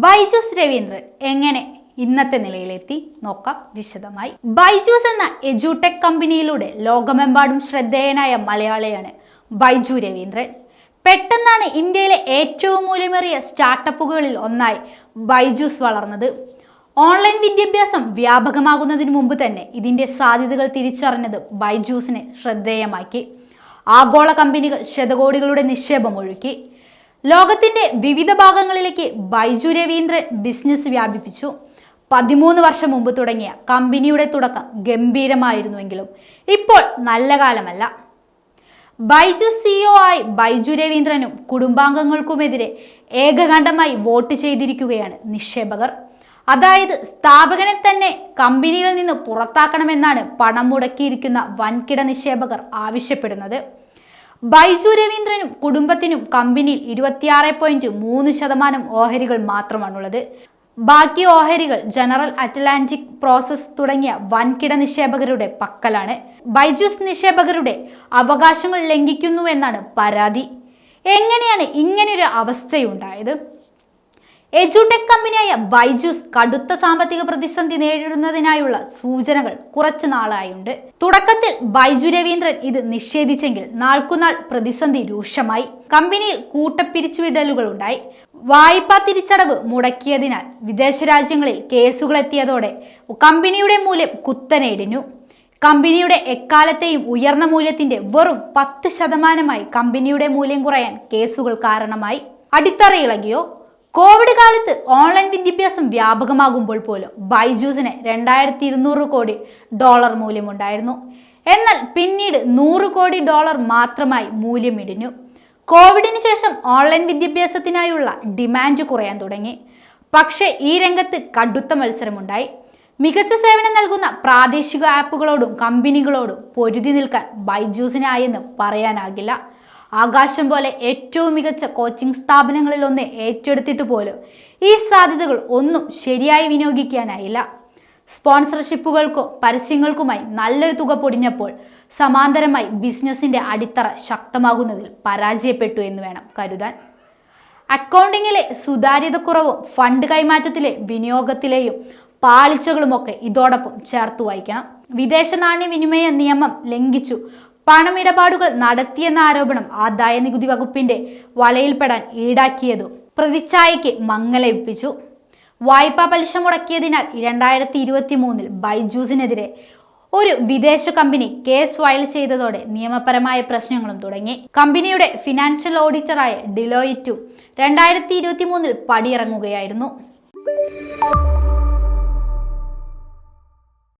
ബൈജൂസ് രവീന്ദ്രൻ എങ്ങനെ ഇന്നത്തെ നിലയിലെത്തി നോക്കാം വിശദമായി. ബൈജൂസ് എന്ന എഡ്യൂടെക് കമ്പനിയിലൂടെ ലോകമെമ്പാടും ശ്രദ്ധേയനായ മലയാളിയാണ് ബൈജു രവീന്ദ്രൻ. പെട്ടെന്നാണ് ഇന്ത്യയിലെ ഏറ്റവും മൂല്യമേറിയ സ്റ്റാർട്ടപ്പുകളിൽ ഒന്നായി ബൈജൂസ് വളർന്നത്. ഓൺലൈൻ വിദ്യാഭ്യാസം വ്യാപകമാകുന്നതിന് മുമ്പ് തന്നെ ഇതിന്റെ സാധ്യതകൾ തിരിച്ചറിഞ്ഞത് ബൈജൂസിനെ ശ്രദ്ധേയമാക്കി. ആഗോള കമ്പനികൾ ശതകോടികളുടെ നിക്ഷേപം ഒഴുക്കി. ലോകത്തിന്റെ വിവിധ ഭാഗങ്ങളിലേക്ക് ബൈജു രവീന്ദ്രൻ ബിസിനസ് വ്യാപിപ്പിച്ചു. 13 വർഷം മുമ്പ് തുടങ്ങിയ കമ്പനിയുടെ തുടക്കം ഗംഭീരമായിരുന്നുവെങ്കിലും ഇപ്പോൾ നല്ല കാലമല്ല. ബൈജു സിഇഒ ആയി ബൈജു രവീന്ദ്രനും കുടുംബാംഗങ്ങൾക്കുമെതിരെ ഏകകണ്ഠമായി വോട്ട് ചെയ്തിരിക്കുകയാണ് നിക്ഷേപകർ. അതായത് സ്ഥാപകനെ തന്നെ കമ്പനിയിൽ നിന്ന് പുറത്താക്കണമെന്നാണ് പണം മുടക്കിയിരിക്കുന്ന വൻകിട നിക്ഷേപകർ ആവശ്യപ്പെടുന്നത്. ബൈജു രവീന്ദ്രനും കുടുംബത്തിനും കമ്പനിയിൽ 26.3% ഓഹരികൾ മാത്രമാണുള്ളത്. ബാക്കി ഓഹരികൾ ജനറൽ അറ്റ്ലാന്റിക് പ്രോസസ് തുടങ്ങിയ വൻകിട നിക്ഷേപകരുടെ പക്കലാണ്. ബൈജൂസ് നിക്ഷേപകരുടെ അവകാശങ്ങൾ ലംഘിക്കുന്നുവെന്നാണ് പരാതി. എങ്ങനെയാണ് ഇങ്ങനെയൊരു അവസ്ഥയുണ്ടായത്? എഡ്യൂടെക് കമ്പനിയായ ബൈജൂസ് കടുത്ത സാമ്പത്തിക പ്രതിസന്ധി നേരിടുന്നതിനായുള്ള സൂചനകൾ കുറച്ചു നാളായുണ്ട്. തുടക്കത്തിൽ ബൈജു രവീന്ദ്രൻ ഇത് നിഷേധിച്ചെങ്കിൽ നാൾക്കുനാൾ പ്രതിസന്ധി രൂക്ഷമായി. കമ്പനിയിൽ കൂട്ടപ്പിരിച്ചുവിടലുകൾ ഉണ്ടായി. വായ്പാ തിരിച്ചടവ് മുടക്കിയതിനാൽ വിദേശ രാജ്യങ്ങളിൽ കേസുകൾ എത്തിയതോടെ കമ്പനിയുടെ മൂല്യം കുത്തനെ ഇടിഞ്ഞു. കമ്പനിയുടെ എക്കാലത്തെയും ഉയർന്ന മൂല്യത്തിന്റെ വെറും 10% കമ്പനിയുടെ മൂല്യം കുറയാൻ കേസുകൾ കാരണമായി. അടിത്തറയിളകിയോ? കോവിഡ് കാലത്ത് ഓൺലൈൻ വിദ്യാഭ്യാസം വ്യാപകമാകുമ്പോൾ പോലും ബൈജൂസിന് $2200 കോടി മൂല്യമുണ്ടായിരുന്നു. എന്നാൽ പിന്നീട് $100 കോടി മാത്രമായി മൂല്യം ഇടിഞ്ഞു. കോവിഡിന് ശേഷം ഓൺലൈൻ വിദ്യാഭ്യാസത്തിനായുള്ള ഡിമാൻഡ് കുറയാൻ തുടങ്ങി. പക്ഷേ ഈ രംഗത്ത് കടുത്ത മത്സരമുണ്ടായി. മികച്ച സേവനം നൽകുന്ന പ്രാദേശിക ആപ്പുകളോടും കമ്പനികളോടും പൊരുതി നിൽക്കാൻ ബൈജൂസിനായെന്ന് പറയാനാകില്ല. ആകാശം പോലെ ഏറ്റവും മികച്ച കോച്ചിങ് സ്ഥാപനങ്ങളിൽ ഒന്ന് ഏറ്റെടുത്തിട്ട് പോലും ഈ സാധ്യതകൾ ഒന്നും ശരിയായി വിനിയോഗിക്കാനായില്ല. സ്പോൺസർഷിപ്പുകൾക്കോ പരസ്യങ്ങൾക്കുമായി നല്ലൊരു തുക പൊടിഞ്ഞപ്പോൾ സമാന്തരമായി ബിസിനസിന്റെ അടിത്തറ ശക്തമാകുന്നതിൽ പരാജയപ്പെട്ടു എന്ന് വേണം കരുതാൻ. അക്കൗണ്ടിങ്ങിലെ സുതാര്യതക്കുറവും ഫണ്ട് കൈമാറ്റത്തിലെ വിനിയോഗത്തിലെയും പാളിച്ചകളുമൊക്കെ ഇതോടൊപ്പം ചേർത്ത് വായിക്കണം. വിദേശ നാണ്യവിനിമയ നിയമം ലംഘിച്ചു പണമിടപാടുകൾ നടത്തിയെന്ന ആരോപണം ആദായ നികുതി വകുപ്പിന്റെ വലയിൽപ്പെടാൻ ഈടാക്കിയതും പ്രതിച്ഛായയ്ക്ക് മങ്ങലേൽപ്പിച്ചു. വായ്പാ പലിശ മുടക്കിയതിനാൽ 2023 ബൈജൂസിനെതിരെ ഒരു വിദേശ കമ്പനി കേസ് ഫയൽ ചെയ്തതോടെ നിയമപരമായ പ്രശ്നങ്ങളും തുടങ്ങി. കമ്പനിയുടെ ഫിനാൻഷ്യൽ ഓഡിറ്ററായ ഡിലോയിറ്റും 2023 പടിയിറങ്ങുകയായിരുന്നു.